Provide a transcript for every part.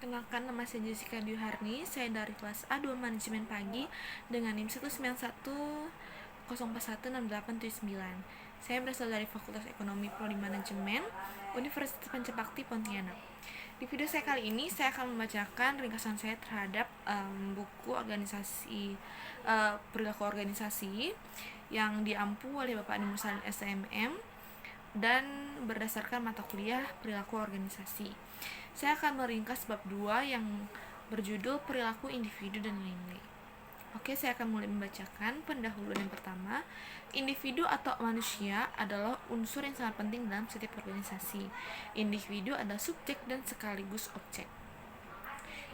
Perkenalkan, nama saya Jessica Diuharni. Saya dari kelas A2 Manajemen Pagi dengan NIM 191041687. Saya berasal dari Fakultas Ekonomi Prodi Manajemen Universitas Pancabakti Pontianak. Di video saya kali ini, saya akan membacakan ringkasan saya terhadap buku organisasi perilaku organisasi yang diampu oleh Bapak Adi Mursalin SMM dan berdasarkan mata kuliah perilaku organisasi. Saya akan meringkas bab 2 yang berjudul perilaku individu dan nilai-nilai. Oke, saya akan mulai membacakan pendahuluan yang pertama. Individu atau manusia adalah unsur yang sangat penting dalam setiap organisasi. Individu adalah subjek dan sekaligus objek.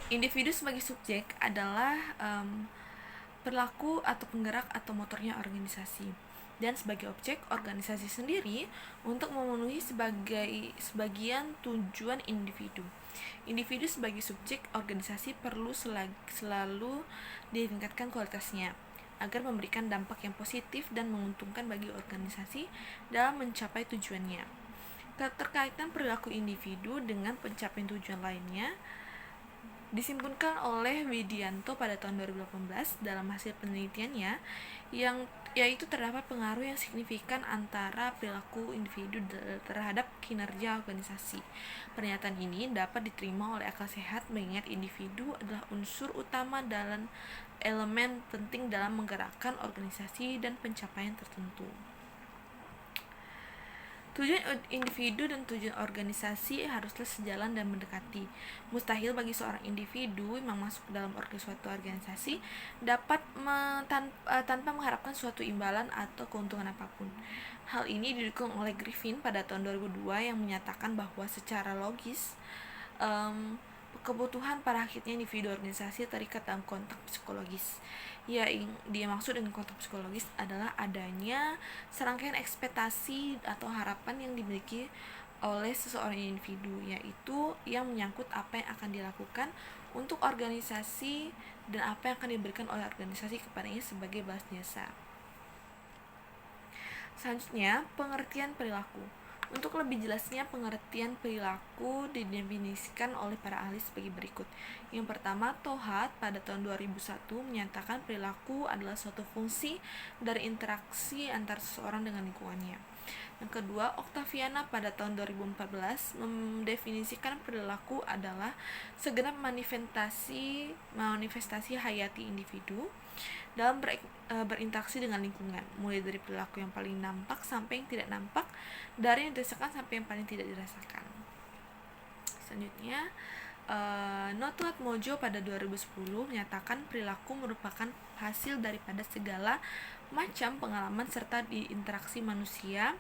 Individu sebagai subjek adalah perilaku atau penggerak atau motornya organisasi, dan sebagai objek, organisasi sendiri untuk memenuhi sebagian tujuan individu. Individu sebagai subjek organisasi perlu selalu ditingkatkan kualitasnya agar memberikan dampak yang positif dan menguntungkan bagi organisasi dalam mencapai tujuannya. Keterkaitan perilaku individu dengan pencapaian tujuan lainnya disimpulkan oleh Widianto pada tahun 2018 dalam hasil penelitiannya, yaitu terdapat pengaruh yang signifikan antara perilaku individu terhadap kinerja organisasi. Pernyataan ini dapat diterima oleh akal sehat mengingat individu adalah unsur utama dalam elemen penting dalam menggerakkan organisasi dan pencapaian tertentu. Tujuan individu dan tujuan organisasi haruslah sejalan dan mendekati. Mustahil bagi seorang individu yang masuk dalam suatu organisasi dapat tanpa mengharapkan suatu imbalan atau keuntungan apapun. Hal ini didukung oleh Griffin pada tahun 2002 yang menyatakan bahwa secara logis kebutuhan pada akhirnya individu organisasi terikat dalam konteks psikologis. Dia maksud dengan konteks psikologis adalah adanya serangkaian ekspektasi atau harapan yang dimiliki oleh seseorang individu, yaitu yang menyangkut apa yang akan dilakukan untuk organisasi dan apa yang akan diberikan oleh organisasi kepadanya sebagai balas jasa. Selanjutnya, pengertian perilaku. Untuk lebih jelasnya, pengertian perilaku didefinisikan oleh para ahli sebagai berikut. Yang pertama, Tohat pada tahun 2001 menyatakan perilaku adalah suatu fungsi dari interaksi antara seseorang dengan lingkungannya. Yang kedua, Octaviana pada tahun 2014 mendefinisikan perilaku adalah segenap manifestasi hayati individu dalam berinteraksi dengan lingkungan, mulai dari perilaku yang paling nampak sampai yang tidak nampak, dari yang dirasakan sampai yang paling tidak dirasakan. Selanjutnya, Notuat Mojo pada 2010 menyatakan perilaku merupakan hasil daripada segala macam pengalaman serta diinteraksi manusia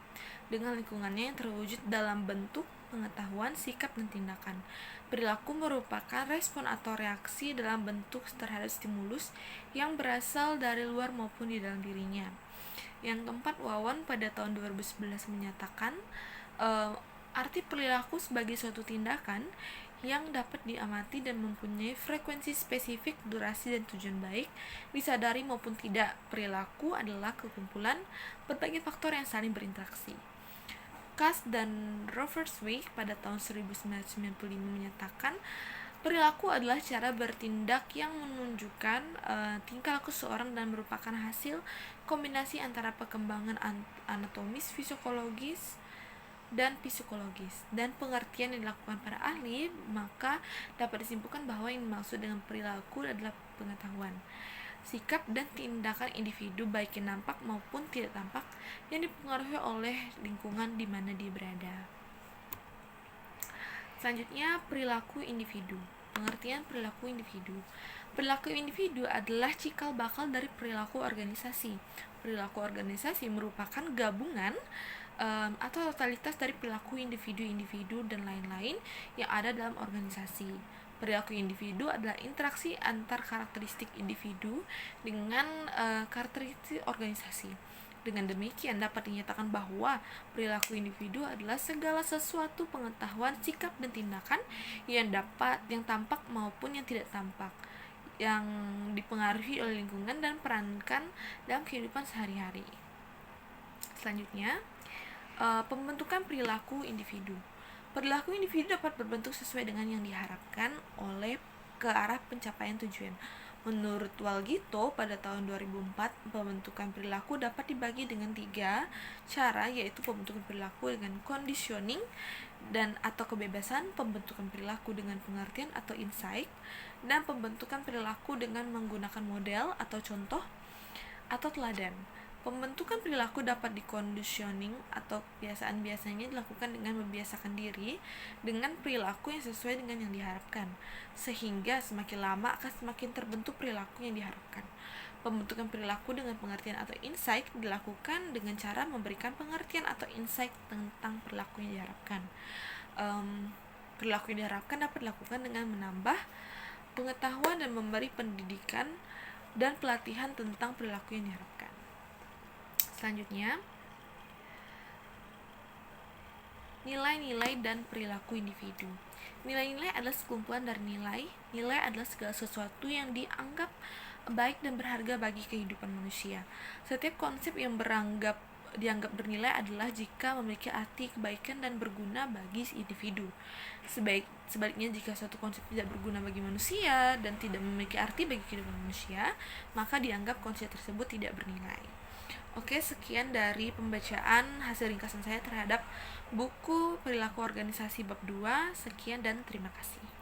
dengan lingkungannya yang terwujud dalam bentuk pengetahuan, sikap, dan tindakan. Perilaku merupakan respon atau reaksi dalam bentuk terhadap stimulus yang berasal dari luar maupun di dalam dirinya. Yang keempat, Wawan pada tahun 2011 menyatakan arti perilaku sebagai suatu tindakan yang dapat diamati dan mempunyai frekuensi spesifik, durasi, dan tujuan baik, disadari maupun tidak. Perilaku adalah kekumpulan berbagai faktor yang saling berinteraksi. Cass dan Roverswijk pada tahun 1995 menyatakan perilaku adalah cara bertindak yang menunjukkan tingkah laku seseorang dan merupakan hasil kombinasi antara perkembangan anatomis, fisiologis, dan psikologis. Dan pengertian yang dilakukan para ahli, maka dapat disimpulkan bahwa yang dimaksud dengan perilaku adalah pengetahuan, sikap, dan tindakan individu baik yang nampak maupun tidak tampak yang dipengaruhi oleh lingkungan di mana dia berada. Selanjutnya, perilaku individu. Pengertian perilaku individu. Perilaku individu adalah cikal bakal dari perilaku organisasi. Perilaku organisasi merupakan gabungan atau totalitas dari perilaku individu-individu dan lain-lain yang ada dalam organisasi. Perilaku individu adalah interaksi antar karakteristik individu dengan karakteristik organisasi. Dengan demikian dapat dinyatakan bahwa perilaku individu adalah segala sesuatu pengetahuan, sikap, dan tindakan yang tampak maupun yang tidak tampak, yang dipengaruhi oleh lingkungan dan perankan dalam kehidupan sehari-hari. Selanjutnya, pembentukan perilaku individu. Perilaku individu dapat berbentuk sesuai dengan yang diharapkan oleh ke arah pencapaian tujuan. Menurut Walgito, pada tahun 2004, pembentukan perilaku dapat dibagi dengan 3 cara, yaitu pembentukan perilaku dengan conditioning dan atau kebebasan, pembentukan perilaku dengan pengertian atau insight, dan pembentukan perilaku dengan menggunakan model atau contoh atau teladan. Pembentukan perilaku dapat dikondisioning atau kebiasaan biasanya dilakukan dengan membiasakan diri dengan perilaku yang sesuai dengan yang diharapkan, sehingga semakin lama akan semakin terbentuk perilaku yang diharapkan. Pembentukan perilaku dengan pengertian atau insight dilakukan dengan cara memberikan pengertian atau insight tentang perilaku yang diharapkan. Perilaku yang diharapkan dapat dilakukan dengan menambah pengetahuan dan memberi pendidikan dan pelatihan tentang perilaku yang diharapkan. Selanjutnya, nilai-nilai dan perilaku individu. Nilai-nilai adalah sekumpulan dari nilai. Nilai adalah segala sesuatu yang dianggap baik dan berharga bagi kehidupan manusia. Setiap konsep yang dianggap bernilai adalah jika memiliki arti kebaikan dan berguna bagi individu. Sebaliknya, jika suatu konsep tidak berguna bagi manusia dan tidak memiliki arti bagi kehidupan manusia, maka dianggap konsep tersebut tidak bernilai. Oke, sekian dari pembacaan hasil ringkasan saya terhadap buku Perilaku Organisasi bab 2. Sekian dan terima kasih.